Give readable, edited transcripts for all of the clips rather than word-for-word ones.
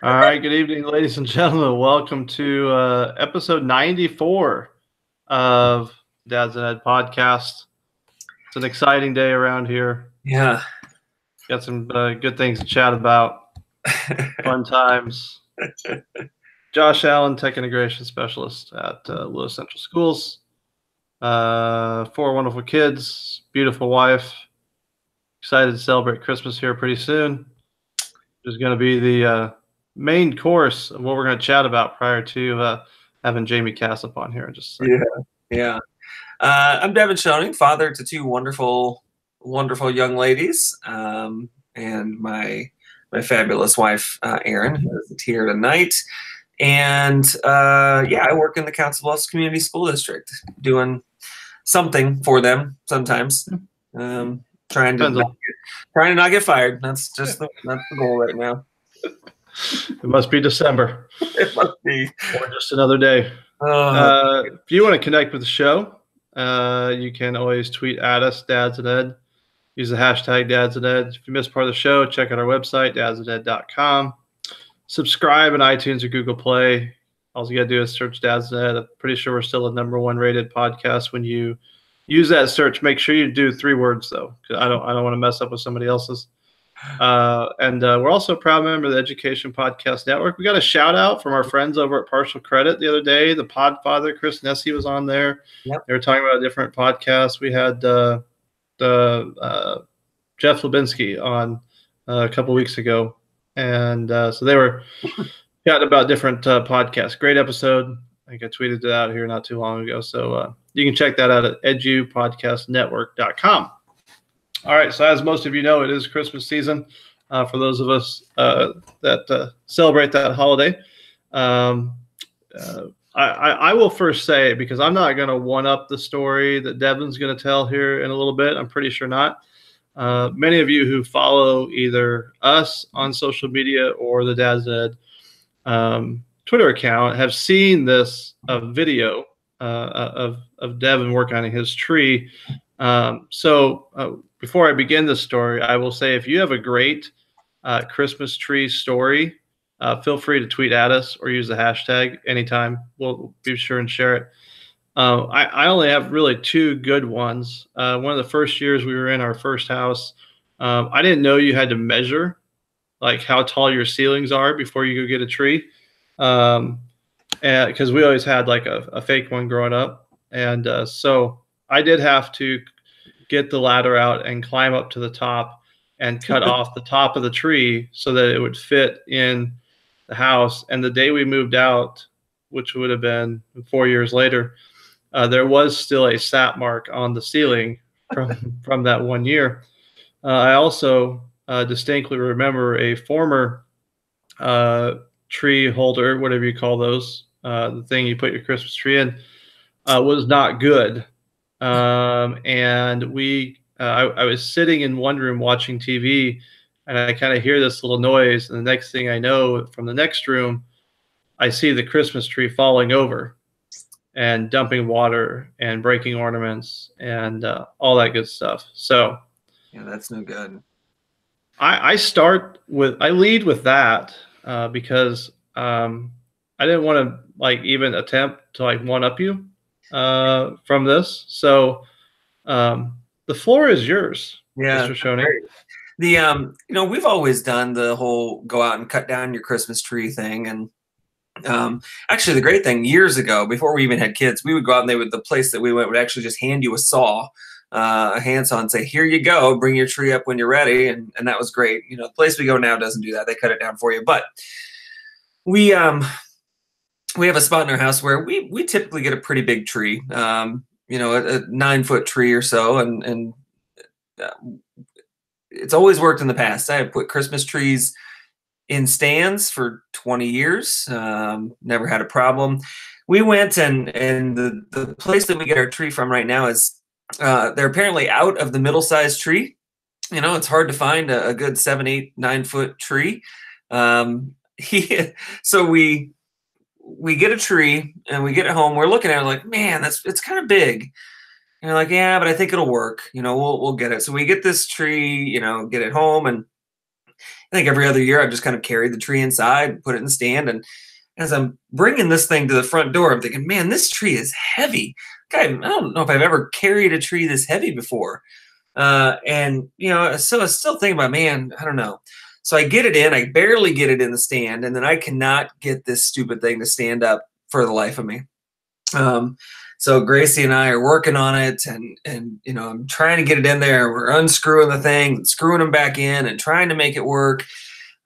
All right, good evening, ladies and gentlemen. Welcome to episode 94 of Dad's and Ed podcast. It's an exciting day around here. Yeah. Got some good things to chat about. Fun times. Josh Allen, Tech Integration Specialist at Lewis Central Schools. 4 wonderful kids, beautiful wife. Excited to celebrate Christmas here pretty soon. There's going to be the main course of what we're going to chat about prior to having Jaime Casap on here in just a second. Yeah. I'm Devin Schoening, father to 2 wonderful young ladies, and my fabulous wife, Erin, who is here tonight. And I work in the Council Bluffs Community School District, doing something for them sometimes. Trying to not get fired. That's the goal right now. It must be December. It must be. Or just another day. If you want to connect with the show, you can always tweet at us, Dads and Ed. Use the hashtag Dads and Ed. If you missed part of the show, check out our website, dadsanded.com. Subscribe in iTunes or Google Play. All you got to do is search Dads and Ed. I'm pretty sure we're still the #1 rated podcast. When you use that search, make sure you do 3 words, though, because I don't want to mess up with somebody else's. And we're also a proud member of the Education Podcast Network. We got a shout out from our friends over at Partial Credit the other day. The Podfather, Chris Nessie, was on there. Yep. They were talking about different podcasts. We had Jeff Lubinsky on a couple weeks ago. And so they were chatting about different podcasts. Great episode. I think I tweeted it out here not too long ago. So you can check that out at edupodcastnetwork.com. All right, so as most of you know, it is Christmas season for those of us that celebrate that holiday. I will first say, because I'm not going to one-up the story that Devin's going to tell here in a little bit. I'm pretty sure not. Many of you who follow either us on social media or the Dad's Ed Twitter account have seen this video of Devin working on his tree. So before I begin this story, I will say if you have a great Christmas tree story, feel free to tweet at us or use the hashtag anytime. We'll be sure and share it. I only have really 2 good ones. One of the first years we were in our first house, I didn't know you had to measure like how tall your ceilings are before you go get a tree. And because we always had like a fake one growing up. And so I did have to get the ladder out and climb up to the top and cut off the top of the tree so that it would fit in the house. And the day we moved out, which would have been 4 years later, there was still a sap mark on the ceiling from that 1 year. I also distinctly remember a former tree holder, whatever you call those, the thing you put your Christmas tree in, was not good. And I was sitting in one room watching TV, and I kind of hear this little noise. And the next thing I know, from the next room, I see the Christmas tree falling over and dumping water and breaking ornaments and all that good stuff. So yeah, that's no good. I lead with that because I didn't want to like even attempt to like one up you from this. So the floor is yours. Yeah, Mr. Schoening. The we've always done the whole go out and cut down your Christmas tree thing. And actually the great thing, years ago, before we even had kids, we would go out and the place that we went would actually just hand you a saw, a handsaw, and say, here you go, bring your tree up when you're ready. And that was great. You know, the place we go now doesn't do that. They cut it down for you. But we have a spot in our house where we typically get a pretty big tree, a 9-foot tree or so. And it's always worked in the past. I have put Christmas trees in stands for 20 years. Never had a problem. We went and the place that we get our tree from right now is they're apparently out of the middle-sized tree. You know, it's hard to find a good 7, 8, 9-foot tree. So we get a tree and we get it home. We're looking at it like, man, it's kind of big. And we're like, yeah, but I think it'll work. You know, we'll get it. So we get this tree, get it home, and I think every other year I've just kind of carried the tree inside, put it in the stand, and as I'm bringing this thing to the front door, I'm thinking, man, this tree is heavy. I don't know if I've ever carried a tree this heavy before. And, you know, so I was still thinking about, man, I don't know. So I get it in, I barely get it in the stand, and then I cannot get this stupid thing to stand up for the life of me. So Gracie and I are working on it, and you know, I'm trying to get it in there. We're unscrewing the thing, screwing them back in, and trying to make it work.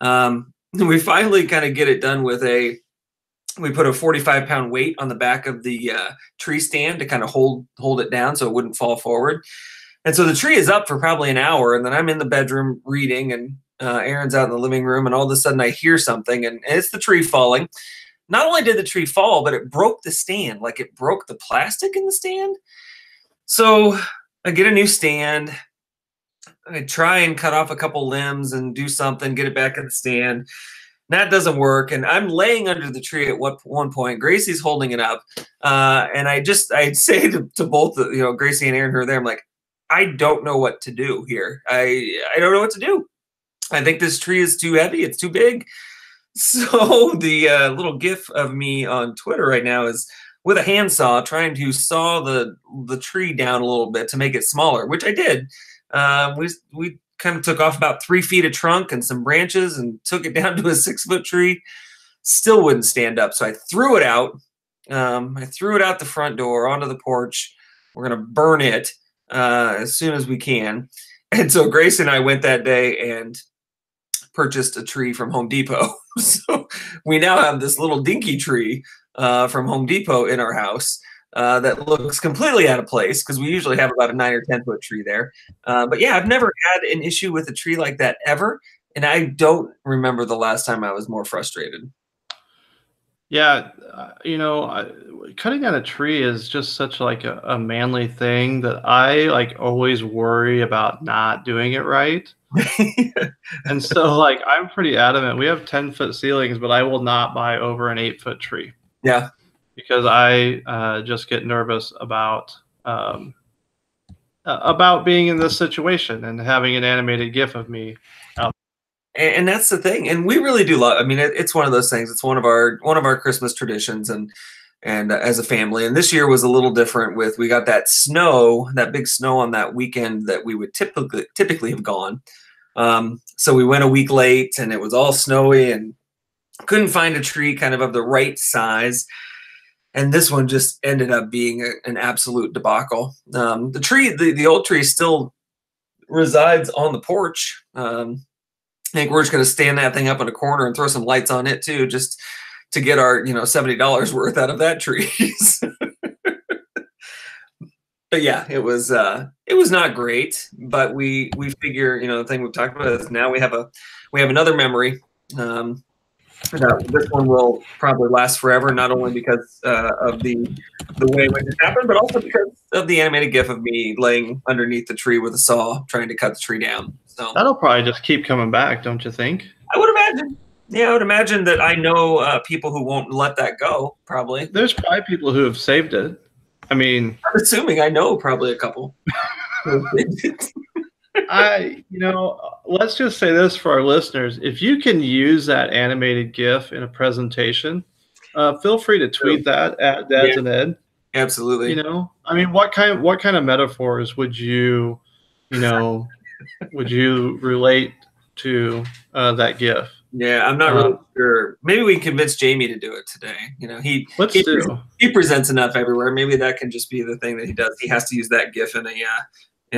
We finally kind of get it done with we put a 45-pound weight on the back of the tree stand to kind of hold it down so it wouldn't fall forward. And so the tree is up for probably an hour, and then I'm in the bedroom reading, and Aaron's out in the living room, and all of a sudden I hear something, and it's the tree falling. Not only did the tree fall, but it broke the stand, like it broke the plastic in the stand. So I get a new stand. I try and cut off a couple limbs and do something, get it back in the stand. That doesn't work. And I'm laying under the tree at one point. Gracie's holding it up. And I say to both, you know, Gracie and Aaron who are there, I'm like, I don't know what to do here. I don't know what to do. I think this tree is too heavy. It's too big. So the little gif of me on Twitter right now is with a handsaw trying to saw the tree down a little bit to make it smaller, which I did. We kind of took off about 3 feet of trunk and some branches and took it down to a 6-foot tree. Still wouldn't stand up. So I threw it out. I threw it out the front door onto the porch. We're going to burn it as soon as we can. And so Grace and I went that day and purchased a tree from Home Depot. So we now have this little dinky tree from Home Depot in our house that looks completely out of place because we usually have about a 9 or 10-foot tree there. But yeah, I've never had an issue with a tree like that ever. And I don't remember the last time I was more frustrated. Yeah, you know, cutting down a tree is just such like a manly thing that I like always worry about not doing it right. And so like I'm pretty adamant. We have 10-foot ceilings, but I will not buy over an 8-foot tree. Yeah, because I just get nervous about being in this situation and having an animated GIF of me out. And that's the thing. And we really do love. I mean, it's one of those things. It's one of our Christmas traditions, and as a family. And this year was a little different. We got that snow, that big snow on that weekend that we would typically have gone. So we went a week late, and it was all snowy, and couldn't find a tree kind of the right size. And this one just ended up being an absolute debacle. The tree, the old tree, still resides on the porch. I think we're just going to stand that thing up in a corner and throw some lights on it too, just to get our, you know, $70 worth out of that tree. But yeah, it was not great, but we figure, you know, the thing we've talked about is now we have another memory. This one will probably last forever, not only because of the way in which it happened, but also because of the animated GIF of me laying underneath the tree with a saw trying to cut the tree down. So that'll probably just keep coming back, don't you think? I would imagine. Yeah, I would imagine that I know people who won't let that go, probably. There's probably people who have saved it. I mean, I'm assuming I know probably a couple. Let's just say this for our listeners. If you can use that animated GIF in a presentation, feel free to tweet that at Dads and Ed. Absolutely. You know, I mean, what kind of metaphors would you relate to that GIF? Yeah, I'm not really sure. Maybe we can convince Jamie to do it today. You know, he presents enough everywhere. Maybe that can just be the thing that he does. He has to use that GIF in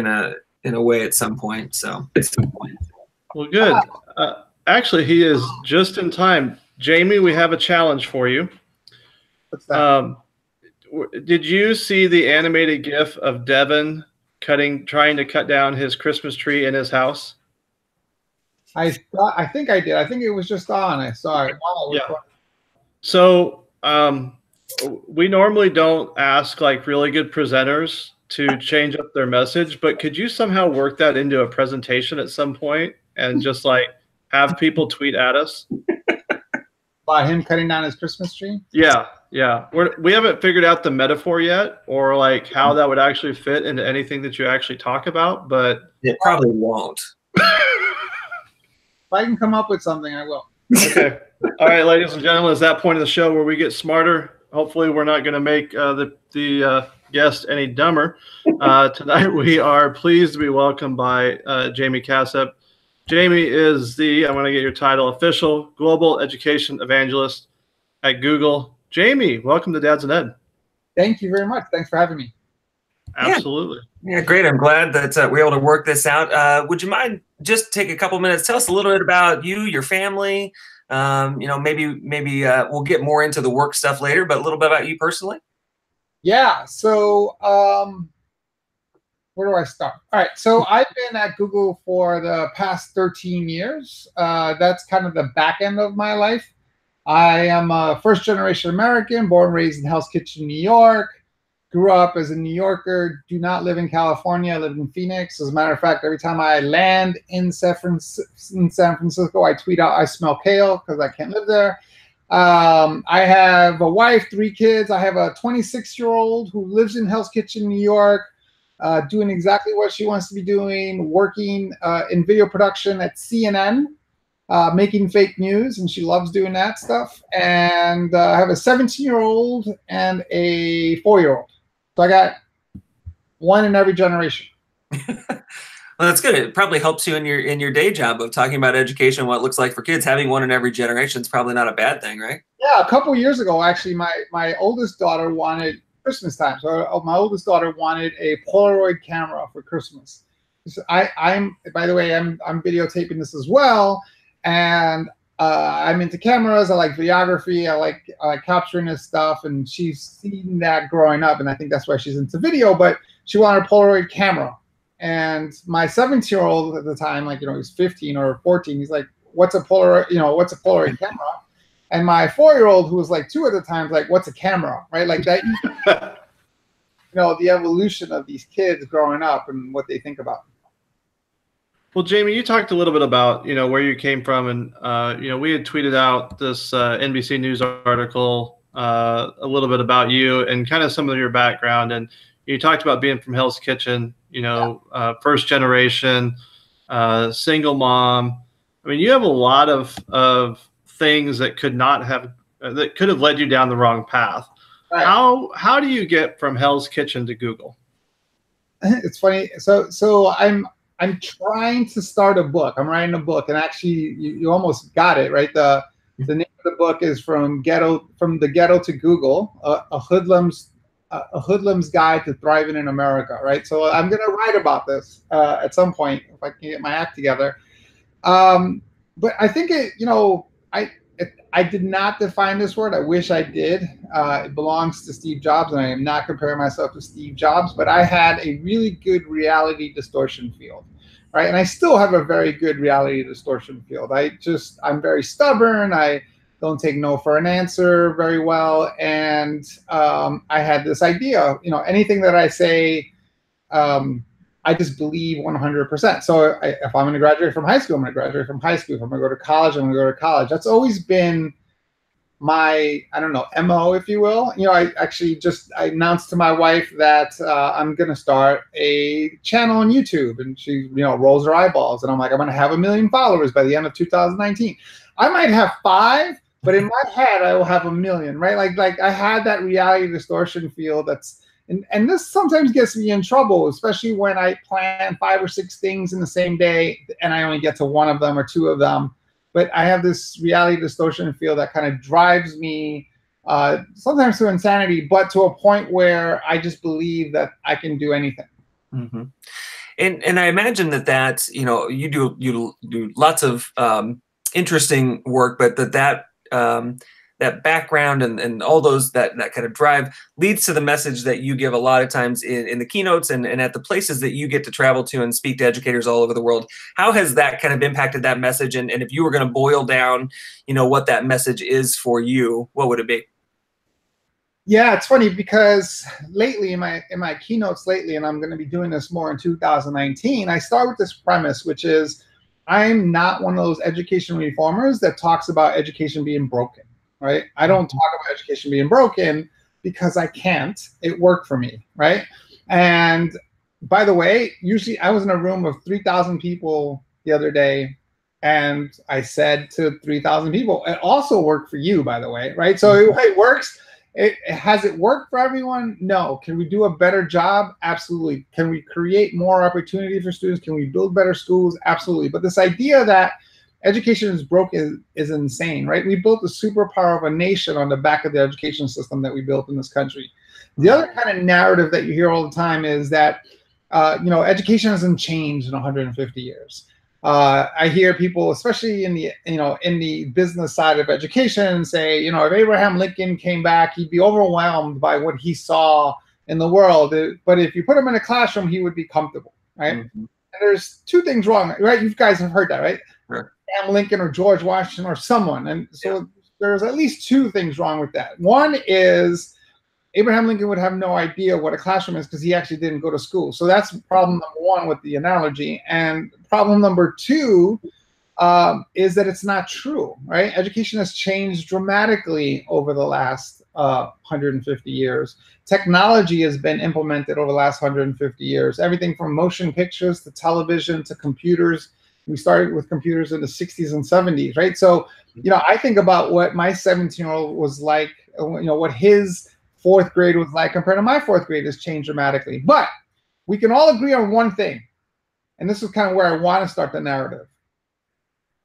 a way at some point. So well, good. Actually, he is just in time. Jamie, we have a challenge for you. What's that? Did you see the animated GIF of Devin trying to cut down his Christmas tree in his house? I think I did. I think it was just on. I saw it. Wow, yeah. So we normally don't ask like really good presenters to change up their message, but could you somehow work that into a presentation at some point and just like have people tweet at us? By him cutting down his Christmas tree? Yeah. We haven't figured out the metaphor yet, or like how that would actually fit into anything that you actually talk about, but it probably won't. I can come up with something, I will. Okay. All right, ladies and gentlemen, it's that point of the show where we get smarter. Hopefully, we're not going to make the guest any dumber. Tonight, we are pleased to be welcomed by Jaime Casap. Jaime is the, I want to get your title, official global education evangelist at Google. Jaime, welcome to Dads and Ed. Thank you very much. Thanks for having me. Absolutely. Yeah, great. I'm glad that we're able to work this out. Would you mind just take a couple minutes? Tell us a little bit about you, your family. Maybe we'll get more into the work stuff later, but a little bit about you personally. Yeah. So where do I start? All right. So I've been at Google for the past 13 years. That's kind of the back end of my life. I am a first-generation American, born and raised in Hell's Kitchen, New York. Grew up as a New Yorker, do not live in California, I live in Phoenix. As a matter of fact, every time I land in San Francisco, I tweet out, I smell kale, because I can't live there. I have a wife, 3 kids. I have a 26-year-old who lives in Hell's Kitchen, New York, doing exactly what she wants to be doing, working in video production at CNN, making fake news, and she loves doing that stuff. And I have a 17-year-old and a 4-year-old. So I got one in every generation. Well, that's good. It probably helps you in your day job of talking about education, what it looks like for kids. Having one in every generation is probably not a bad thing, right? Yeah, a couple years ago, actually, my oldest daughter wanted Christmas time. So my oldest daughter wanted a Polaroid camera for Christmas. So I'm by the way, I'm videotaping this as well, and I'm into cameras. I like videography. I like capturing this stuff, and she's seen that growing up, and I think that's why she's into video. But she wanted a Polaroid camera, and my 17-year-old at the time, he was 15 or 14. He's like, "What's a Polaroid? What's a Polaroid camera?" And my 4-year-old, who was like 2 at the time, was like, "What's a camera?" Right? Like that. The evolution of these kids growing up and what they think about. Well, Jaime, you talked a little bit about, where you came from, and, we had tweeted out this NBC News article, a little bit about you and kind of some of your background. And you talked about being from Hell's Kitchen, first generation, single mom. I mean, you have a lot of things that could have led you down the wrong path. Right. How do you get from Hell's Kitchen to Google? It's funny. So I'm trying to start a book. I'm writing a book, and actually, you almost got it right. The name of the book is From the Ghetto to Google: a hoodlum's guide to thriving in America. Right. So I'm going to write about this at some point if I can get my act together. But I think I did not define this word. I wish I did. It belongs to Steve Jobs, and I am not comparing myself to Steve Jobs, but I had a really good reality distortion field, right? And I still have a very good reality distortion field. I'm very stubborn. I don't take no for an answer very well. And I had this idea, anything that I say, I just believe 100%. So if I'm going to graduate from high school, I'm going to graduate from high school. If I'm going to go to college, I'm going to go to college. That's always been my, MO, if you will. I announced to my wife that I'm going to start a channel on YouTube, and she, rolls her eyeballs. And I'm like, I'm going to have 1 million followers by the end of 2019. I might have 5, but in my head, I will have 1 million, right? Like I had that reality distortion field and this sometimes gets me in trouble, especially when I plan 5 or 6 things in the same day and I only get to 1 of them or 2 of them. But I have this reality distortion field that kind of drives me sometimes to insanity, but to a point where I just believe that I can do anything. Mm-hmm. And I imagine that you do lots of interesting work, but that background and all those that kind of drive leads to the message that you give a lot of times in the keynotes and at the places that you get to travel to and speak to educators all over the world. How has that kind of impacted that message? And if you were going to boil down, what that message is for you, what would it be? Yeah, it's funny because lately in my keynotes lately, and I'm going to be doing this more in 2019, I start with this premise, which is I'm not one of those education reformers that talks about education being broken. Right? I don't talk about education being broken because I can't. It worked for me, right? And by the way, usually I was in a room of 3,000 people the other day, And I said to 3,000 people, it also worked for you, by the way, right? So it works. Has it worked for everyone? No. Can we do a better job? Absolutely. Can we create more opportunity for students? Can we build better schools? Absolutely. But this idea that education is broke is insane, right? We built the superpower of a nation on the back of the education system that we built in this country. The other kind of narrative that you hear all the time is that, education hasn't changed in 150 years. I hear people, especially in the business side of education, say, if Abraham Lincoln came back, he'd be overwhelmed by what he saw in the world. But if you put him in a classroom, he would be comfortable, right? Mm-hmm. And there's two things wrong, right? You guys have heard that, right? Sure. Abraham Lincoln or George Washington or someone. And so there's at least two things wrong with that. One is Abraham Lincoln would have no idea what a classroom is because he actually didn't go to school. So that's problem number one with the analogy. And problem number two is that it's not true, right? Education has changed dramatically over the last 150 years. Technology has been implemented over the last 150 years. Everything from motion pictures to television to computers. We started with computers in the 60s and 70s, right? So, I think about what my 17-year-old was like, what his fourth grade was like compared to my fourth grade has changed dramatically. But we can all agree on one thing, and this is kind of where I want to start the narrative,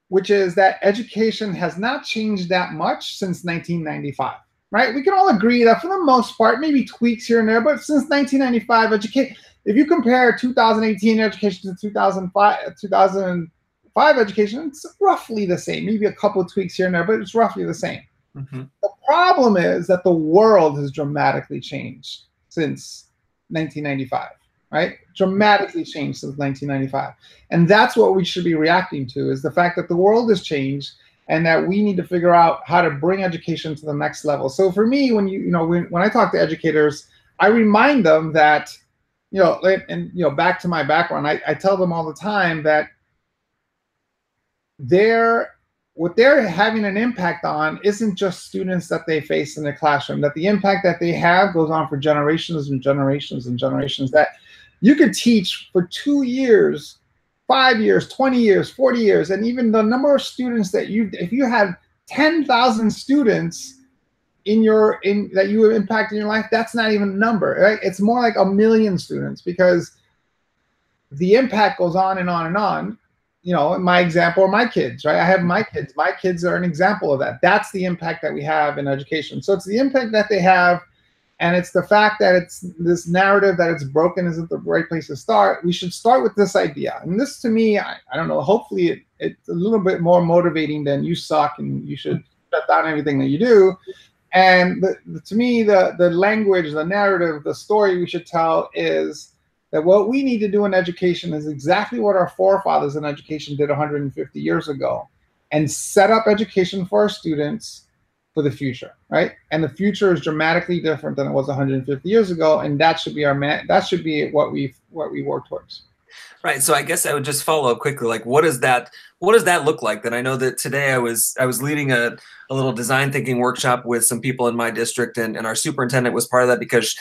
which is that education has not changed that much since 1995, right? We can all agree that for the most part, maybe tweaks here and there, but since 1995, if you compare 2018 education to 2005 education, it's roughly the same. Maybe a couple of tweaks here and there, but it's roughly the same. Mm-hmm. The problem is that the world has dramatically changed since 1995, right? Dramatically changed since 1995. And that's what we should be reacting to, is the fact that the world has changed and that we need to figure out how to bring education to the next level. So for me, when when I talk to educators, I remind them that, back to my background, I tell them all the time that what they're having an impact on isn't just students that they face in the classroom, that the impact that they have goes on for generations and generations and generations, that you could teach for 2 years, 5 years, 20 years, 40 years, and even the number of students that if you had 10,000 students that you would impact in your life, that's not even a number, right? It's more like 1 million students, because the impact goes on and on and on. In my example are my kids, right? I have my kids. My kids are an example of that. That's the impact that we have in education. So it's the impact that they have, and it's the fact that it's this narrative that it's broken isn't the right place to start. We should start with this idea. And this, to me, I don't know, hopefully it's a little bit more motivating than you suck and you should shut down everything that you do. And to me, the language, the narrative, the story we should tell is that what we need to do in education is exactly what our forefathers in education did 150 years ago, and set up education for our students for the future, right? And the future is dramatically different than it was 150 years ago, and that should be that should be what we work towards. Right. So I guess I would just follow up quickly. Like, what does that look like? Then I know that today I was leading a little design thinking workshop with some people in my district, and our superintendent was part of that because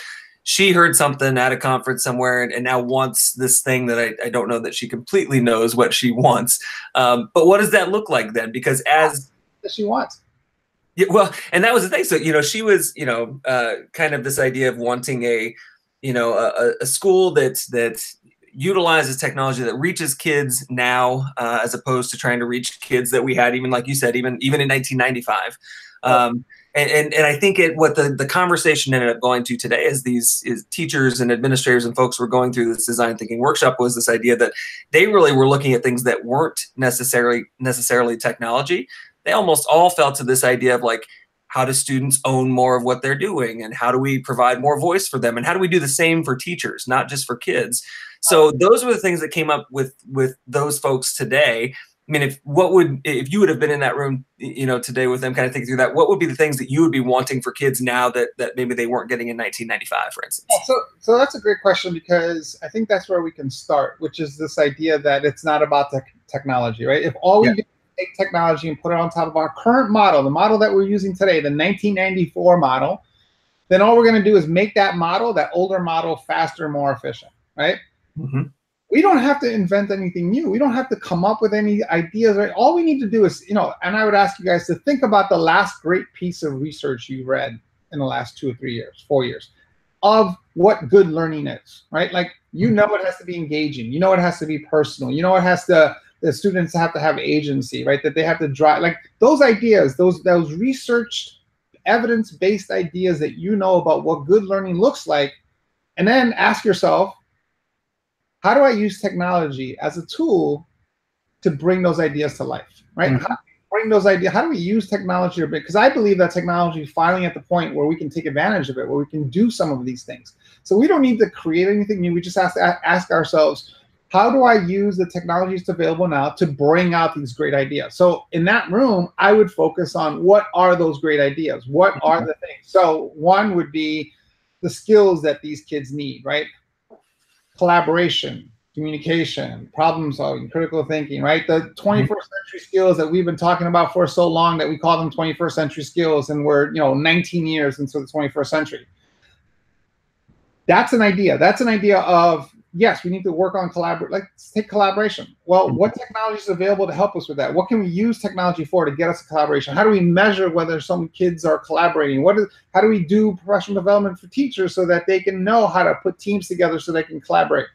she heard something at a conference somewhere and now wants this thing that I don't know that she completely knows what she wants. But what does that look like then? Because as she wants. Yeah, well, and that was the thing. So, she was, kind of this idea of wanting a school that utilizes technology that reaches kids now, as opposed to trying to reach kids that we had, even like you said, even in 1995. And I think what the conversation ended up going to today is teachers and administrators and folks were going through this design thinking workshop was this idea that they really were looking at things that weren't necessarily technology. They almost all fell to this idea of like, how do students own more of what they're doing, and how do we provide more voice for them, and how do we do the same for teachers, not just for kids? So those were the things that came up with those folks today. I mean, if you would have been in that room, today with them, kind of thinking through that, what would be the things that you would be wanting for kids now that maybe they weren't getting in 1995, for instance? So that's a great question, because I think that's where we can start, which is this idea that it's not about technology, right? If all we do is take technology and put it on top of our current model, the model that we're using today, the 1994 model, then all we're going to do is make that older model, faster, more efficient, right? Mm-hmm. We don't have to invent anything new. We don't have to come up with any ideas. Right? All we need to do is, and I would ask you guys to think about the last great piece of research you read in the last 2 or 3 years, 4 years, of what good learning is, right? Like, it has to be engaging. It has to be personal. It has to, the students have to have agency, right? That they have to drive, like those ideas, those researched, evidence-based ideas that about what good learning looks like. And then ask yourself, how do I use technology as a tool to bring those ideas to life, right? Mm-hmm. How do we bring those ideas? How do we use technology a bit? Because I believe that technology is finally at the point where we can take advantage of it, where we can do some of these things. So we don't need to create anything new. We just have to ask ourselves, how do I use the technologies available now to bring out these great ideas? So in that room, I would focus on what are those great ideas? What are the things? So one would be the skills that these kids need, right? Collaboration, communication, problem solving, critical thinking, right? The 21st century skills that we've been talking about for so long that we call them 21st century skills, and we're 19 years into the 21st century. That's an idea. That's an idea of, yes, we need to work on let's take collaboration. Well, what technology is available to help us with that? What can we use technology for to get us to collaboration? How do we measure whether some kids are collaborating? How do we do professional development for teachers so that they can know how to put teams together so they can collaborate?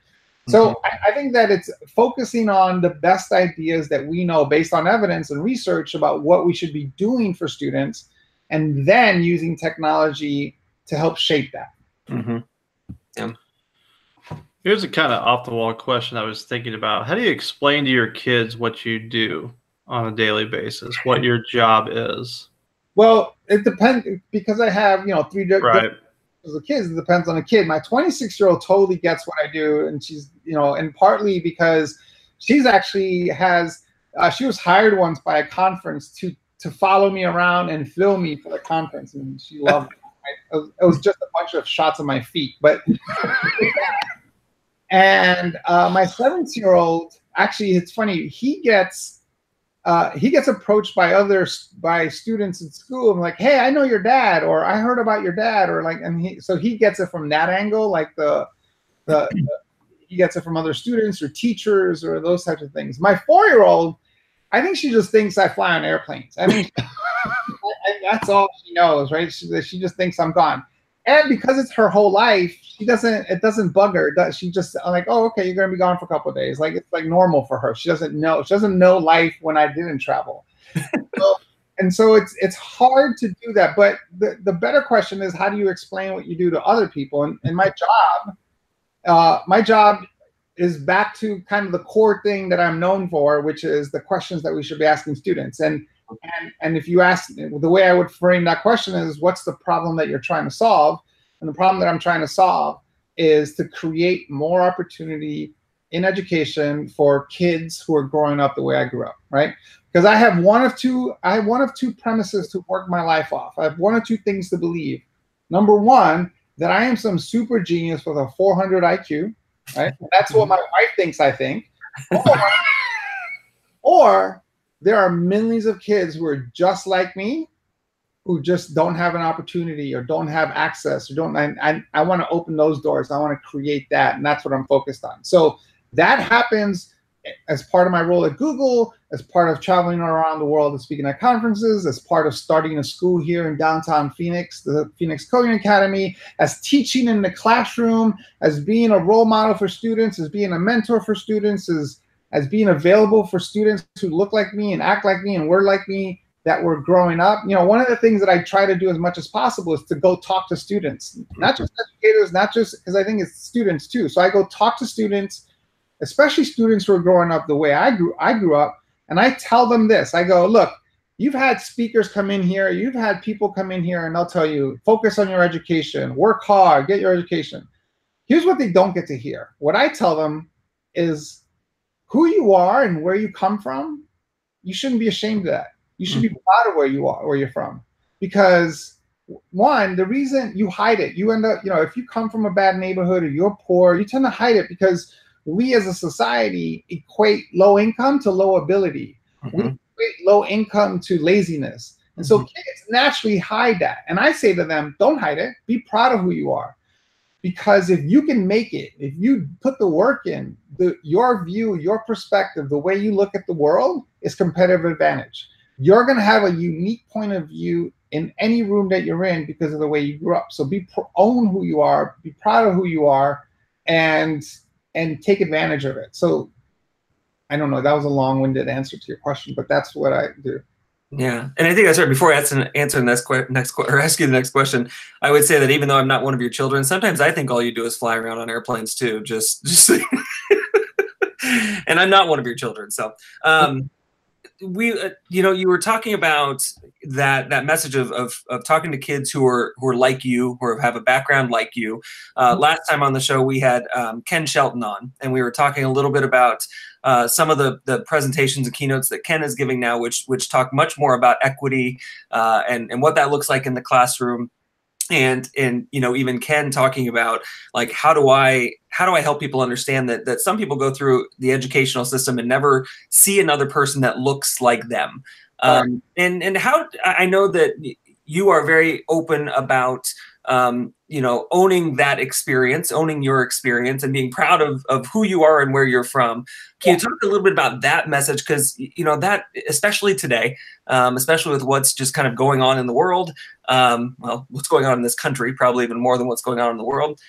So I think that it's focusing on the best ideas that we know based on evidence and research about what we should be doing for students, and then using technology to help shape that. Mm-hmm. Yeah. Here's a kind of off-the-wall question I was thinking about. How do you explain to your kids what you do on a daily basis, what your job is? Well, it depends, because I have, 3 different kids. It depends on the kid. My 26-year-old totally gets what I do, and she's, and partly because she's actually she was hired once by a conference to follow me around and film me for the conference, and she loved it. It was just a bunch of shots of my feet, but. And my 7-year-old, actually, it's funny. He gets approached by students in school. I'm like, hey, I know your dad, or I heard about your dad, or like, so he gets it from that angle, like he gets it from other students or teachers or those types of things. My 4-year-old, I think she just thinks I fly on airplanes. I mean, that's all she knows, right? She just thinks I'm gone. And because it's her whole life, it doesn't bug her. She just like, oh, okay, you're gonna be gone for a couple of days. Like, it's like normal for her. She doesn't know life when I didn't travel. So it's hard to do that. But the better question is, how do you explain what you do to other people? And my job is back to kind of the core thing that I'm known for, which is the questions that we should be asking students. And if you ask, the way I would frame that question is, what's the problem that you're trying to solve? And the problem that I'm trying to solve is to create more opportunity in education for kids who are growing up the way I grew up, right? Because I have one of two premises to work my life off. I have one or two things to believe. Number one, that I am some super genius with a 400 IQ, right? That's what my wife thinks I think. Or there are millions of kids who are just like me, who just don't have an opportunity or don't have access, or I want to open those doors. I want to create that, and that's what I'm focused on. So that happens as part of my role at Google, as part of traveling around the world and speaking at conferences, as part of starting a school here in downtown Phoenix, the Phoenix Coding Academy, as teaching in the classroom, as being a role model for students, as being a mentor for students, as being available for students who look like me and act like me and were like me that were growing up. One of the things that I try to do as much as possible is to go talk to students, not just educators, not just, because I think it's students too. So I go talk to students, especially students who are growing up the way I grew up, and I tell them this. I go, look, you've had speakers come in here, you've had people come in here, and they'll tell you, focus on your education, work hard, get your education. Here's what they don't get to hear. What I tell them is, who you are and where you come from, you shouldn't be ashamed of that. You should be proud of where you are, where you're from. Because one, the reason you hide it, you end up, if you come from a bad neighborhood or you're poor, you tend to hide it because we as a society equate low income to low ability. We equate low income to laziness. And so kids naturally hide that. And I say to them, don't hide it. Be proud of who you are. because if you can make it, if you put the work in, your view, your perspective, the way you look at the world is competitive advantage. You're going to have a unique point of view in any room that you're in because of the way you grew up. So own who you are, be proud of who you are, and take advantage of it. So I don't know, that was a long-winded answer to your question, but that's what I do. Yeah, and I think that's right. Before I answer ask you the next question, I would say that even though I'm not one of your children, sometimes I think all you do is fly around on airplanes too. Just and I'm not one of your children. So you were talking about that message of talking to kids who are like you, who have a background like you. Last time on the show, we had Ken Shelton on, and we were talking a little bit about some of the presentations and keynotes that Ken is giving now, which talk much more about equity and what that looks like in the classroom. And even Ken talking about like how do I help people understand that some people go through the educational system and never see another person that looks like them. And how I know that you are very open about owning that experience, owning your experience, and being proud of who you are and where you're from. Can you talk a little bit about that message? Because that, especially today, especially with what's just kind of going on in the world, what's going on in this country, probably even more than what's going on in the world.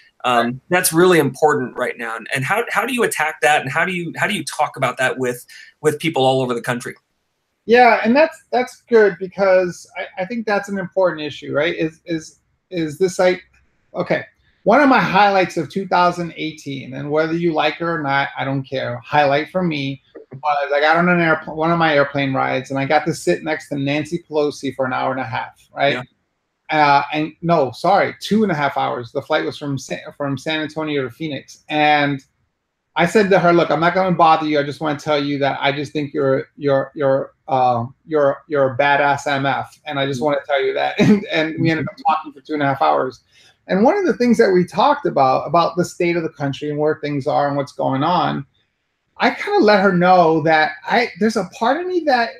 That's really important right now. And how do you attack that? And how do you talk about that with people all over the country? Yeah, and that's good, because I think that's an important issue, right? Is this like, okay, one of my highlights of 2018, and whether you like it or not, I don't care. Highlight for me was I got on one of my airplane rides, and I got to sit next to Nancy Pelosi for an hour and a half, right? Yeah. And no, sorry, 2.5 hours. The flight was from San Antonio to Phoenix, and I said to her, "Look, I'm not going to bother you. I just want to tell you that I just think you're a badass MF, and I just want to tell you that." And we ended up talking for 2.5 hours. And one of the things that we talked about the state of the country and where things are and what's going on, I kind of let her know that there's a part of me that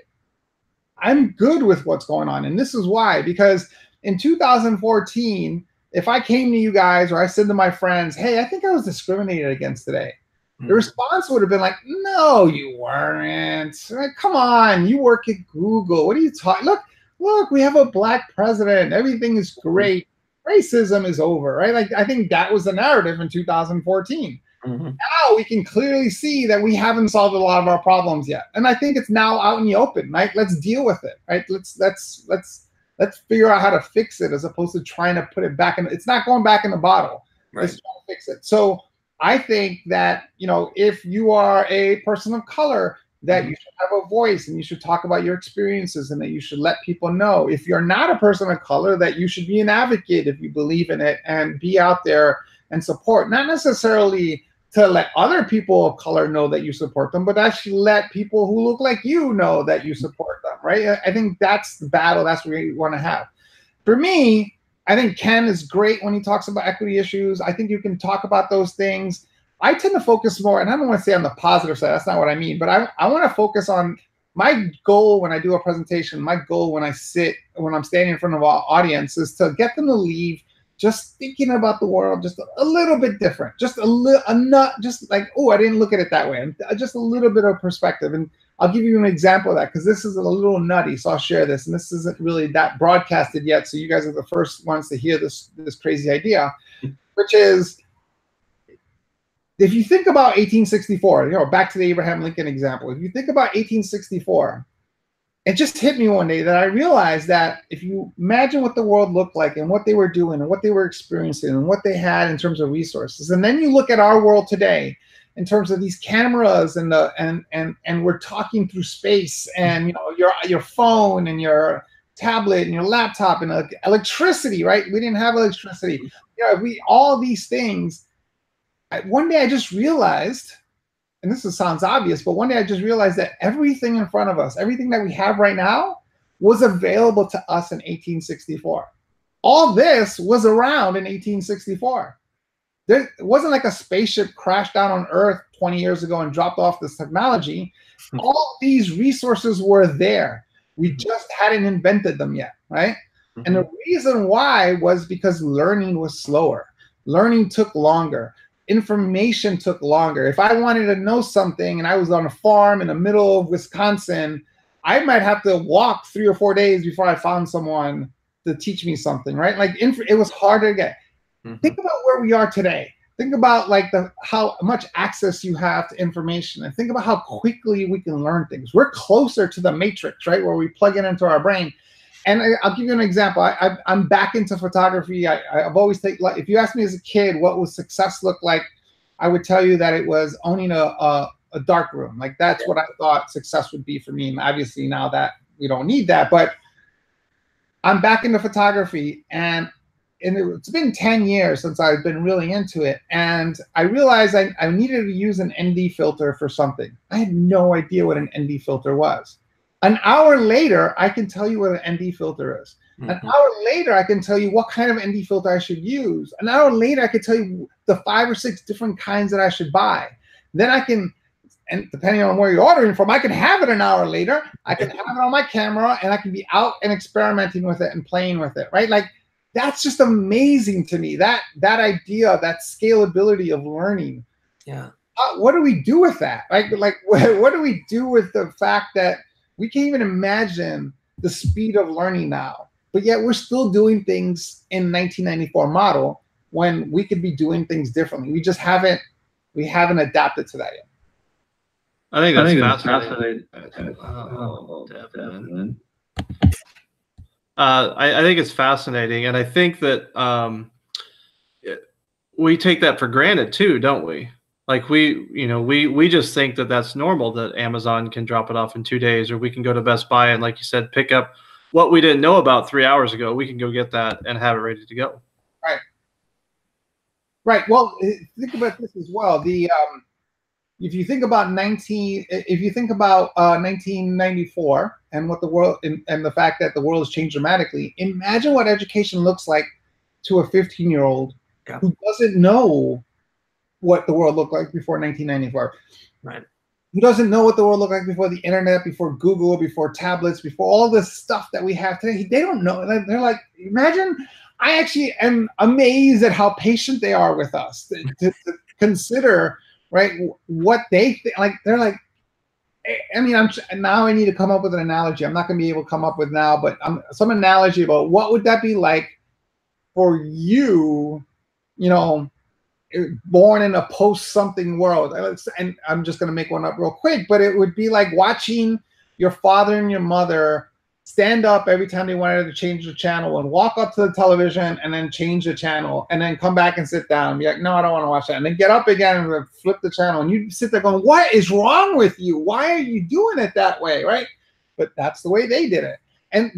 I'm good with what's going on, and this is why. Because in 2014, if I came to you guys or I said to my friends, "Hey, I think I was discriminated against today," the response would have been like, "No, you weren't. Like, come on, you work at Google. What are you talking? Look, we have a black president. Everything is great. Racism is over," right? Like, I think that was the narrative in 2014. Now we can clearly see that we haven't solved a lot of our problems yet, and I think it's now out in the open, right? Let's deal with it, right? Let's figure out how to fix it, as opposed to trying to put it back in. It's not going back in the bottle. Right. Let's try to fix it. So I think that, if you are a person of color, that you should have a voice and you should talk about your experiences, and that you should let people know. If you're not a person of color, that you should be an advocate if you believe in it, and be out there and support. Not necessarily to let other people of color know that you support them, but actually let people who look like you know that you support them, right? I think that's the battle. That's what we want to have. For me, I think Ken is great when he talks about equity issues. I think you can talk about those things. I tend to focus more, and I don't want to say on the positive side, that's not what I mean, but I want to focus on my goal when I do a presentation, my goal when I'm standing in front of an audience, is to get them to leave just thinking about the world just a little bit different, just just like, oh, I didn't look at it that way, and just a little bit of perspective. And I'll give you an example of that, because this is a little nutty, so I'll share this. And this isn't really that broadcasted yet, so you guys are the first ones to hear this crazy idea, which is, if you think about 1864, back to the Abraham Lincoln example, if you think about 1864, it just hit me one day that I realized that if you imagine what the world looked like and what they were doing and what they were experiencing and what they had in terms of resources, and then you look at our world today in terms of these cameras and we're talking through space, and your phone and your tablet and your laptop and electricity, right? We didn't have electricity. All these things. One day I just realized, and this sounds obvious, but one day I just realized that everything in front of us, everything that we have right now, was available to us in 1864. All this was around in 1864. It wasn't like a spaceship crashed down on Earth 20 years ago and dropped off this technology. All these resources were there. We just hadn't invented them yet, right? And the reason why was because learning was slower. Learning took longer. Information took longer. If I wanted to know something and I was on a farm in the middle of Wisconsin, I might have to walk 3 or 4 days before I found someone to teach me something, right? Like it was harder to get. Think about where we are today. Think about like how much access you have to information, and think about how quickly we can learn things. We're closer to the matrix, right, where we plug it into our brain. And I'll give you an example. I'm back into photography. I've always taken, like, if you asked me as a kid what would success look like, I would tell you that it was owning a dark room. Like that's what I thought success would be for me. And obviously now that we don't need that, but I'm back into photography, and it's been 10 years since I've been really into it. And I realized I needed to use an ND filter for something. I had no idea what an ND filter was. An hour later, I can tell you what an ND filter is. An hour later, I can tell you what kind of ND filter I should use. An hour later, I can tell you the 5 or 6 different kinds that I should buy. Then I can, and depending on where you're ordering from, I can have it an hour later. I can have it on my camera, and I can be out and experimenting with it and playing with it, right? Like, that's just amazing to me. That idea, that scalability of learning. Yeah. What do we do with that? Like what do we do with the fact that we can't even imagine the speed of learning now, but yet we're still doing things in 1994 model when we could be doing things differently. We haven't adapted to that yet. I think that's fascinating. Oh, Devin. I think it's fascinating, and I think that we take that for granted too, don't we? Like we just think that that's normal, that Amazon can drop it off in 2 days, or we can go to Best Buy and, like you said, pick up what we didn't know about 3 hours ago. We can go get that and have it ready to go. Right. Well, think about this as well. If you think about 1994 and what the world and the fact that the world has changed dramatically, imagine what education looks like to a 15-year-old who doesn't know what the world looked like before 1994. Right. Who doesn't know what the world looked like before the internet, before Google, before tablets, before all this stuff that we have today. They don't know. They're like, imagine. I actually am amazed at how patient they are with us to consider, right, what they think. Like, they're like, I mean, now I need to come up with an analogy. I'm not going to be able to come up with now, but some analogy about what would that be like for you, born in a post-something world. And I'm just going to make one up real quick, but it would be like watching your father and your mother stand up every time they wanted to change the channel and walk up to the television and then change the channel and then come back and sit down and be like, no, I don't want to watch that. And then get up again and flip the channel. And you sit there going, what is wrong with you? Why are you doing it that way, right? But that's the way they did it. And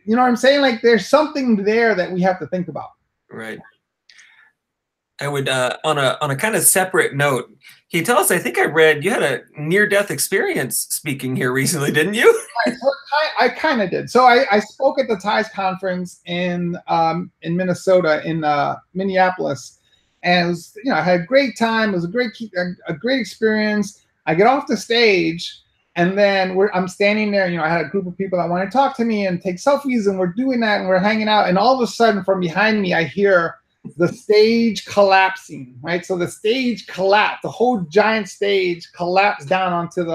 you know what I'm saying? Like, there's something there that we have to think about. Right. I would, on a kind of separate note, can you tell us, I think I read you had a near-death experience speaking here recently, didn't you? I kind of did. So I spoke at the TIES conference in Minnesota, in Minneapolis, and it was, I had a great time. It was a great experience. I get off the stage, and then I'm standing there. I had a group of people that want to talk to me and take selfies, and we're doing that, and we're hanging out. And all of a sudden, from behind me, I hear the stage collapsing. Right, so the stage collapsed. The whole giant stage collapsed down onto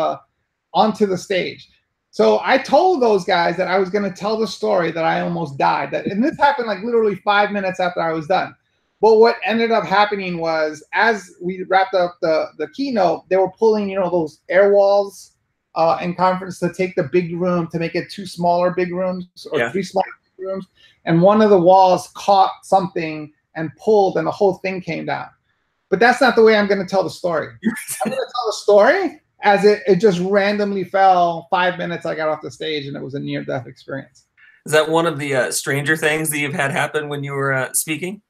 the stage. So I told those guys that I was going to tell the story that I almost died. And this happened like literally 5 minutes after I was done. But what ended up happening was, as we wrapped up the keynote, they were pulling, those air walls in conference to take the big room, to make it 2 smaller big rooms or 3 smaller big rooms. And one of the walls caught something and pulled, and the whole thing came down. But that's not the way I'm going to tell the story. I'm going to tell the story as it just randomly fell 5 minutes. I got off the stage, and it was a near-death experience. Is that one of the stranger things that you've had happen when you were speaking?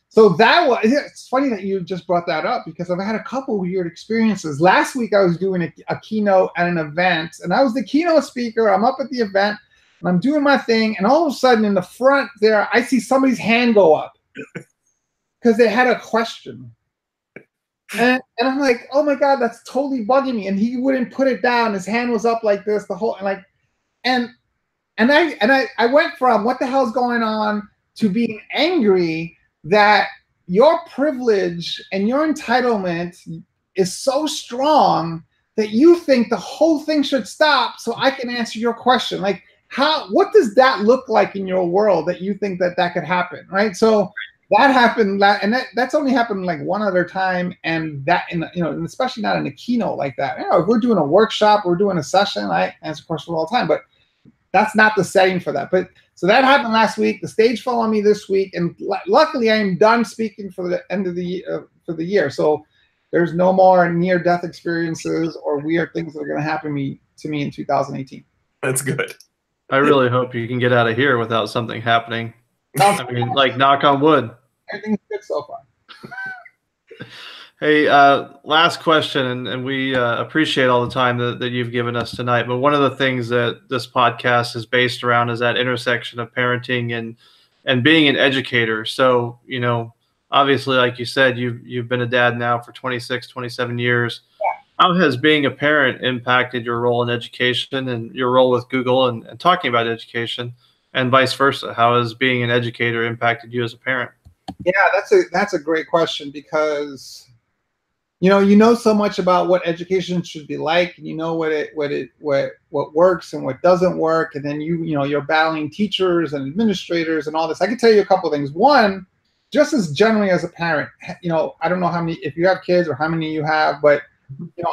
So it's funny that you just brought that up, because I've had a couple weird experiences. Last week, I was doing a keynote at an event, and I was the keynote speaker. I'm up at the event, and I'm doing my thing, and all of a sudden, in the front there, I see somebody's hand go up because they had a question. And I'm like, oh my God, that's totally bugging me. And he wouldn't put it down. His hand was up like this, and I went from what the hell's going on to being angry that your privilege and your entitlement is so strong that you think the whole thing should stop so I can answer your question. Like, what does that look like in your world that you think that could happen, right? So that happened, and that's only happened like one other time, and that, and especially not in a keynote like that. If we're doing a workshop, we're doing a session, I answer questions all the time, but that's not the setting for that. But so that happened last week. The stage fell on me this week, and luckily I am done speaking for the end of the year. So there's no more near-death experiences or weird things that are going to happen to me in 2018. That's good. I really hope you can get out of here without something happening. I mean, like, knock on wood. Everything's good so far. Hey, last question, and we appreciate all the time that you've given us tonight. But one of the things that this podcast is based around is that intersection of parenting and being an educator. So, obviously, like you said, you've been a dad now for 26, 27 years. Yeah. How has being a parent impacted your role in education and your role with Google and talking about education, and vice versa? How has being an educator impacted you as a parent? Yeah, that's a great question, because you know so much about what education should be like, and you know what works and what doesn't work, and then you're battling teachers and administrators and all this. I can tell you a couple of things. One, just as generally as a parent, I don't know if you have kids or how many you have, but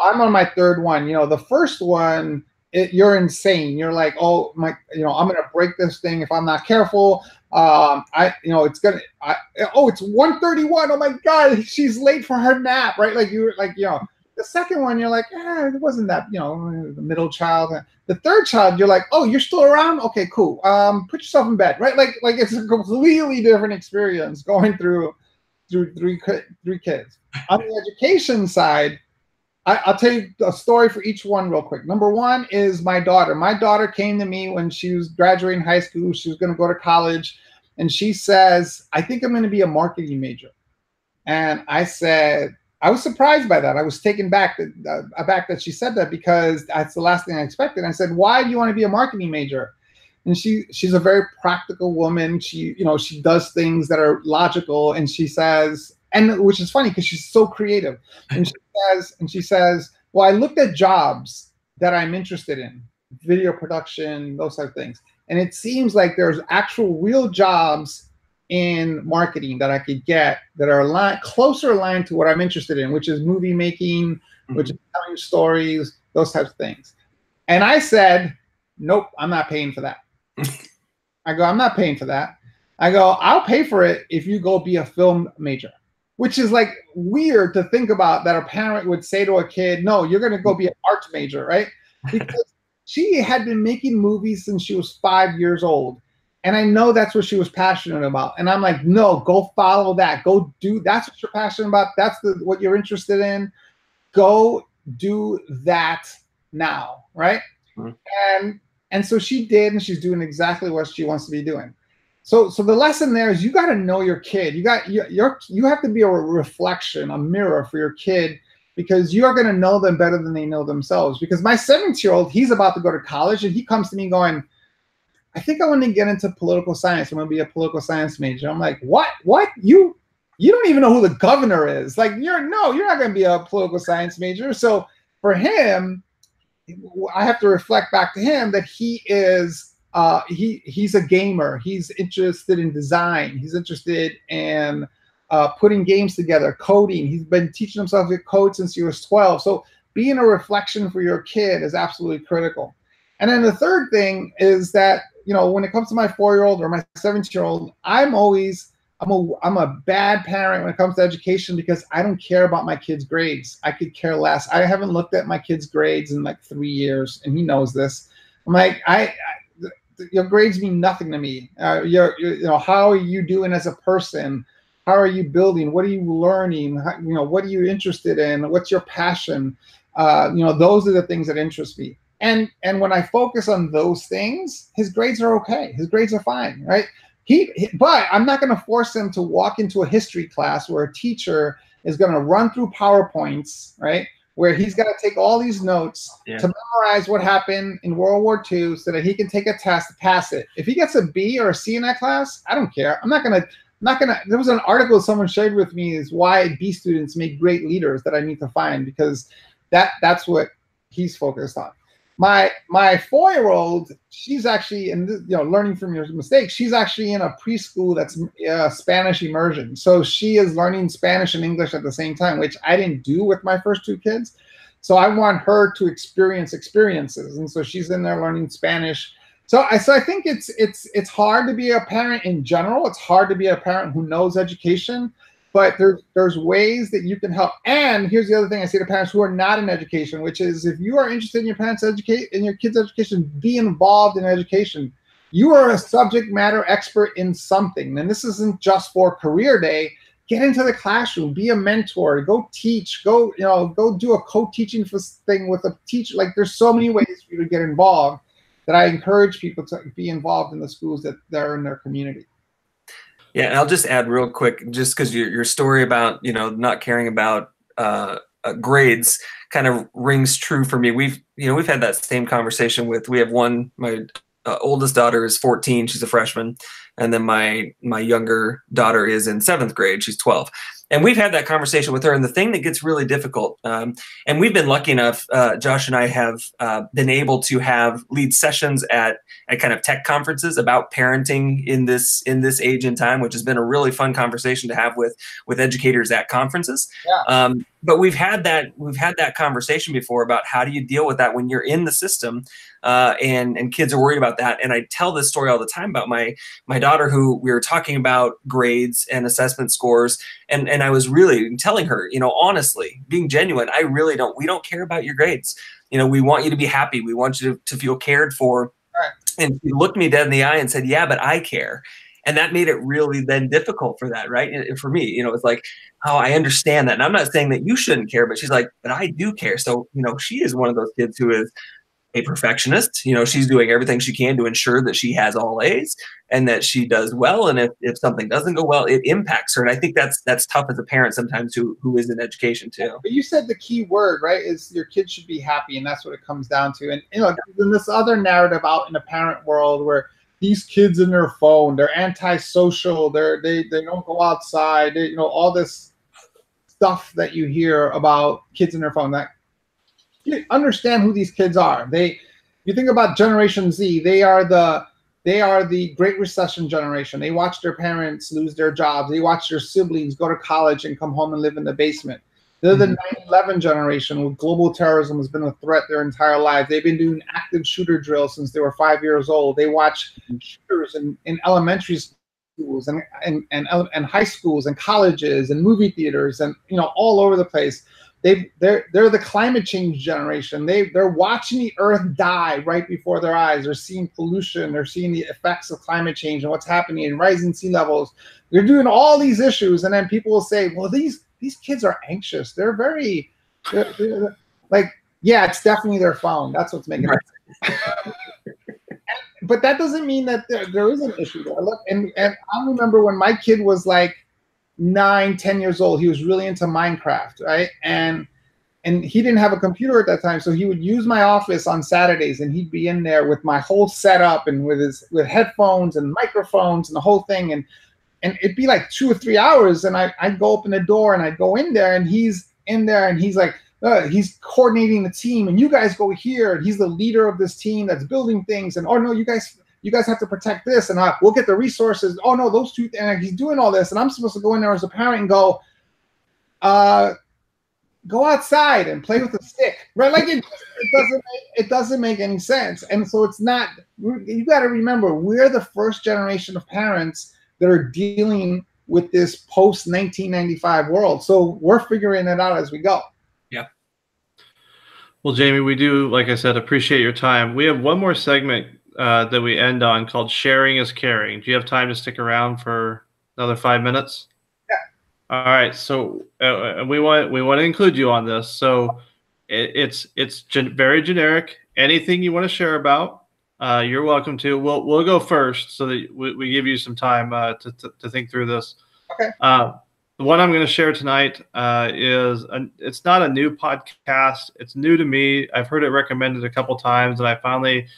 I'm on my third one. The first one, you're insane. You're like, oh my, I'm gonna break this thing if I'm not careful. It's 1:31. Oh my God, she's late for her nap, right? The second one, you're like, it wasn't that, the middle child. The third child, you're like, oh, you're still around? Okay, cool. Put yourself in bed, right? Like it's a completely different experience going through three kids. On the education side, I'll tell you a story for each one real quick. Number one is my daughter. My daughter came to me when she was graduating high school. She was going to go to college. And she says, I think I'm going to be a marketing major. And I said, I was surprised by that. I was taken back that she said that, because that's the last thing I expected. I said, why do you want to be a marketing major? And she's a very practical woman. She does things that are logical. And she says, and which is funny because she's so creative. And she says, well, I looked at jobs that I'm interested in, video production, those type of things. And it seems like there's actual real jobs in marketing that I could get that are closer aligned to what I'm interested in, which is movie making, which is telling stories, those types of things. And I said, nope, I'm not paying for that. I go, I'm not paying for that. I go, I'll pay for it if you go be a film major, which is like weird to think about, that a parent would say to a kid, no, you're going to go be an art major, right? Because she had been making movies since she was 5 years old. And I know that's what she was passionate about. And I'm like, no, go follow that. Go do, that's what you're passionate about. That's what you're interested in. Go do that now, right? And so she did, and she's doing exactly what she wants to be doing. So the lesson there is you got to know your kid. You have to be a reflection, a mirror for your kid, because you're going to know them better than they know themselves. Because my 7-year-old, he's about to go to college, and he comes to me going, I think I want to get into political science. I'm going to be a political science major. I'm like, what? You don't even know who the governor is. Like, you're not going to be a political science major. So for him, I have to reflect back to him that he is he's a gamer. He's interested in design. He's interested in putting games together, coding. He's been teaching himself to code since he was 12. So being a reflection for your kid is absolutely critical. And then the third thing is that, when it comes to my 4-year-old or my 7-year-old, I'm a bad parent when it comes to education, because I don't care about my kids' grades. I could care less. I haven't looked at my kids' grades in like 3 years, and he knows this. I'm like, your grades mean nothing to me. How are you doing as a person? How are you building? What are you learning? What are you interested in? What's your passion? Those are the things that interest me. And when I focus on those things, his grades are okay. His grades are fine, right? But I'm not going to force him to walk into a history class where a teacher is going to run through PowerPoints, right? Where he's got to take all these notes to memorize what happened in World War II so that he can take a test to pass it. If he gets a B or a C in that class, I don't care. I'm not going to not gonna. There was an article someone shared with me is why B students make great leaders that I need to find, because that's what he's focused on. My 4-year-old, she's actually learning from your mistakes. She's actually in a preschool that's Spanish immersion, so she is learning Spanish and English at the same time, which I didn't do with my first 2 kids. So I want her to experience experiences, and so she's in there learning Spanish. So I think it's hard to be a parent in general. It's hard to be a parent who knows education, but there's ways that you can help. And here's the other thing I say to parents who are not in education, which is if you are interested in your kids' education, be involved in education. You are a subject matter expert in something, and this isn't just for career day. Get into the classroom, be a mentor, go teach, go do a co-teaching thing with a teacher. Like, there's so many ways for you to get involved that I encourage people to be involved in the schools that they're in their community. Yeah, and I'll just add real quick, just because your story about not caring about grades kind of rings true for me. We've had that same conversation we have one. My oldest daughter is 14; she's a freshman, and then my younger daughter is in 7th grade; she's 12. And we've had that conversation with her. And the thing that gets really difficult, and we've been lucky enough, Josh and I have been able to lead sessions at kind of tech conferences about parenting in this age and time, which has been a really fun conversation to have with educators at conferences. Yeah. But we've had that conversation before about how do you deal with that when you're in the system, and kids are worried about that. And I tell this story all the time about my daughter, who we were talking about grades and assessment scores, and I was really telling her, honestly, being genuine, we don't care about your grades. We want you to be happy. We want you to feel cared for. Right. And she looked me dead in the eye and said, yeah, but I care. And that made it really then difficult for that, right? And for me, it's like, oh, I understand that. And I'm not saying that you shouldn't care, but she's like, but I do care. So, she is one of those kids who is a perfectionist. She's doing everything she can to ensure that she has all A's and that she does well. And if something doesn't go well, it impacts her. And I think that's tough as a parent sometimes who is in education too. But you said the key word, right, is your kids should be happy. And that's what it comes down to. And, in this other narrative out in the parent world where these kids in their phone, they're antisocial, they don't go outside, all this stuff that you hear about kids in their phone. That you understand who these kids are. You think about Generation Z, they are the Great Recession generation. They watch their parents lose their jobs. They watch their siblings go to college and come home and live in the basement. They're the 9/11 generation, where global terrorism has been a threat their entire lives. They've been doing active shooter drills since they were 5 years old. They watch shooters in elementary schools and high schools and colleges and movie theaters and all over the place. They're the climate change generation. They're watching the earth die right before their eyes. They're seeing pollution. They're seeing the effects of climate change and what's happening in rising sea levels. They're doing all these issues, and then people will say, well, these kids are anxious. They're like, yeah, it's definitely their phone. That's what's making it. But that doesn't mean that there is an issue there. Look, and I remember when my kid was like 9, 10 years old, he was really into Minecraft, right? And he didn't have a computer at that time, so he would use my office on Saturdays, and he'd be in there with my whole setup and with headphones and microphones and the whole thing, and it'd be like 2 or 3 hours, and I'd go open the door and I'd go in there, and he's in there, and he's like, he's coordinating the team, and you guys go here, and he's the leader of this team that's building things, and oh no, you guys have to protect this, and we'll get the resources. Oh no, those two, and he's doing all this, and I'm supposed to go in there as a parent and go outside and play with a stick, right? Like it doesn't make any sense. And so it's not. You got to remember, we're the first generation of parents that are dealing with this post 1995 world. So we're figuring it out as we go. Yeah. Well, Jaime, we do, like I said, appreciate your time. We have one more segment that we end on called Sharing is Caring. Do you have time to stick around for another 5 minutes? Yeah. All right. So we want to include you on this. So it's very generic. Anything you want to share about, you're welcome to. We'll go first so that we give you some time to think through this. Okay. The one I'm going to share tonight it's not a new podcast. It's new to me. I've heard it recommended a couple times, and I finally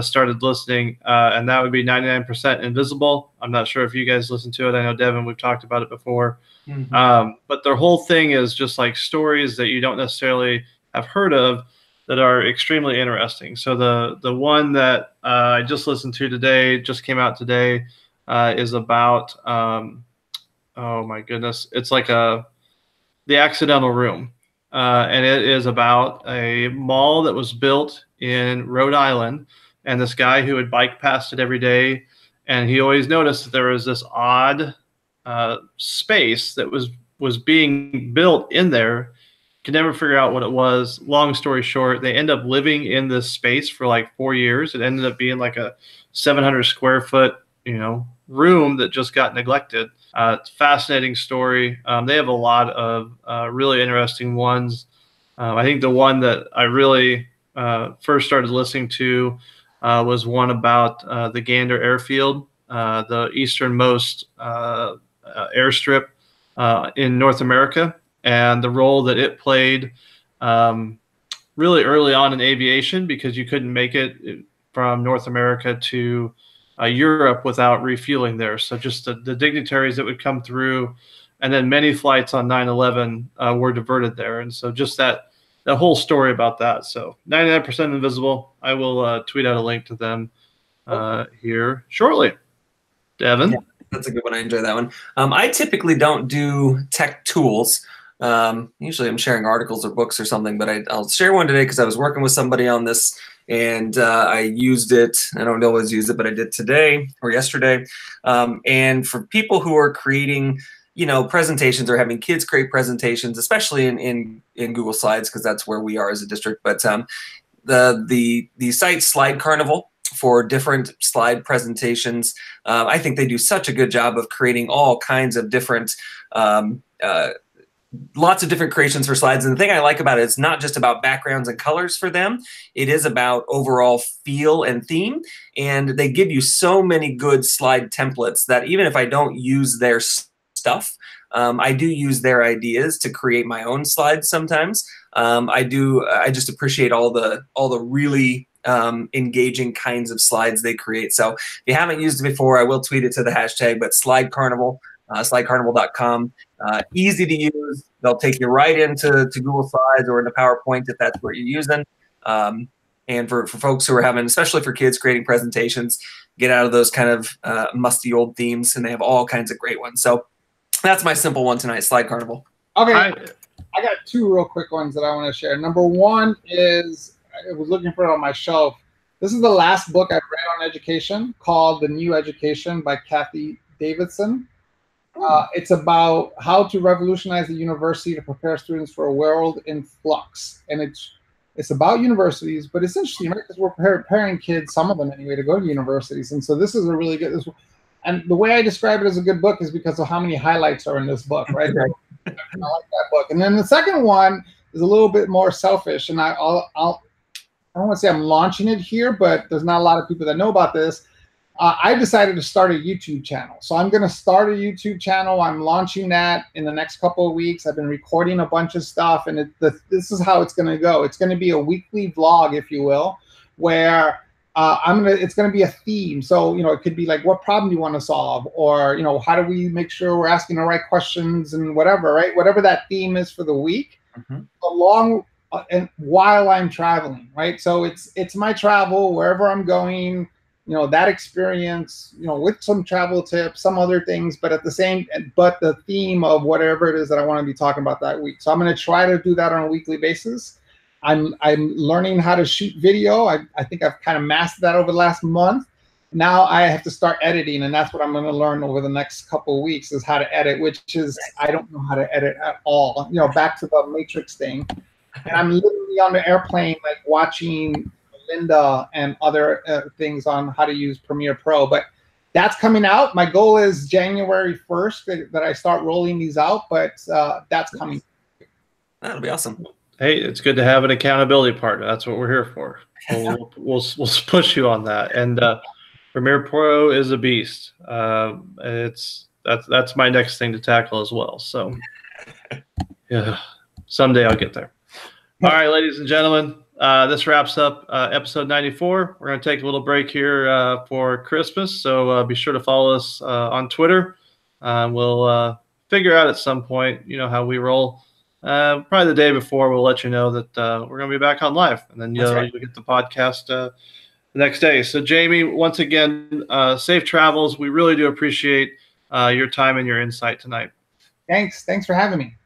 started listening, and that would be 99% Invisible. I'm not sure if you guys listen to it. I know, Devin, we've talked about it before. But their whole thing is just like stories that you don't necessarily have heard of that are extremely interesting. So the one that I just listened to today, just came out today, is about, oh my goodness, it's like The Accidental Room. And it is about a mall that was built in Rhode Island, and this guy who would bike past it every day, and he always noticed that there was this odd space that was being built in there. Could never figure out what it was. Long story short, they end up living in this space for like 4 years. It ended up being like a 700 square foot, room that just got neglected. It's a fascinating story. They have a lot of really interesting ones. I think the one that I really first started listening to was one about the Gander Airfield, the easternmost airstrip in North America, and the role that it played really early on in aviation, because you couldn't make it from North America to Europe without refueling there. So just the dignitaries that would come through, and then many flights on 9/11 were diverted there. And so just that whole story about that. So 99% Invisible. I will tweet out a link to them here shortly. Devin? Yeah, that's a good one. I enjoy that one. I typically don't do tech tools. Usually I'm sharing articles or books or something, but I'll share one today because I was working with somebody on this, and I used it. I don't always use it, but I did today or yesterday. And for people who are creating, presentations or having kids create presentations, especially in Google Slides, because that's where we are as a district. But the site Slide Carnival for different slide presentations, I think they do such a good job of creating all kinds of different lots of different creations for slides. And the thing I like about it, it's not just about backgrounds and colors for them. It is about overall feel and theme. And they give you so many good slide templates that even if I don't use their stuff, I do use their ideas to create my own slides sometimes. I just appreciate all the really engaging kinds of slides they create. So if you haven't used it before, I will tweet it to the hashtag, but Slide Carnival. SlideCarnival.com. Easy to use. They'll take you right into Google Slides or into PowerPoint if that's what you're using. And for folks who are having, especially for kids creating presentations, get out of those kind of musty old themes, and they have all kinds of great ones. So that's my simple one tonight, Slide Carnival. Okay, I got two real quick ones that I want to share. Number one is, I was looking for it on my shelf. This is the last book I've read on education, called The New Education by Kathy Davidson. It's about how to revolutionize the university to prepare students for a world in flux. And it's about universities, but it's interesting, right? Because we're preparing kids, some of them anyway, to go to universities. And so this is a really good, and the way I describe it as a good book is because of how many highlights are in this book, right? I like that book. And then the second one is a little bit more selfish, and I don't want to say I'm launching it here, but there's not a lot of people that know about this. I decided to start a YouTube channel. So I'm going to start a YouTube channel. I'm launching that in the next couple of weeks. I've been recording a bunch of stuff, and this is how it's going to go. It's going to be a weekly vlog, if you will, where it's going to be a theme. So, it could be like, what problem do you want to solve? Or, how do we make sure we're asking the right questions and whatever, right? Whatever that theme is for the week, and while I'm traveling, right? So it's my travel, wherever I'm going, that experience, with some travel tips, some other things, but the theme of whatever it is that I want to be talking about that week. So I'm going to try to do that on a weekly basis. I'm learning how to shoot video. I think I've kind of mastered that over the last month. Now I have to start editing, and that's what I'm going to learn over the next couple of weeks, is how to edit, which is, I don't know how to edit at all. Back to the Matrix thing. And I'm literally on the airplane, like watching Linda and other things on how to use Premiere Pro, but that's coming out. My goal is January 1st that I start rolling these out, but that's coming. That'll be awesome. Hey, it's good to have an accountability partner. That's what we're here for. We'll push you on that. And Premiere Pro is a beast. That's my next thing to tackle as well. So yeah, someday I'll get there. All right, ladies and gentlemen, this wraps up episode 94. We're going to take a little break here for Christmas, so be sure to follow us on Twitter. We'll figure out at some point, how we roll. Probably the day before, we'll let you know that we're going to be back on live, and then you'll get the podcast the next day. So, Jaime, once again, safe travels. We really do appreciate your time and your insight tonight. Thanks for having me.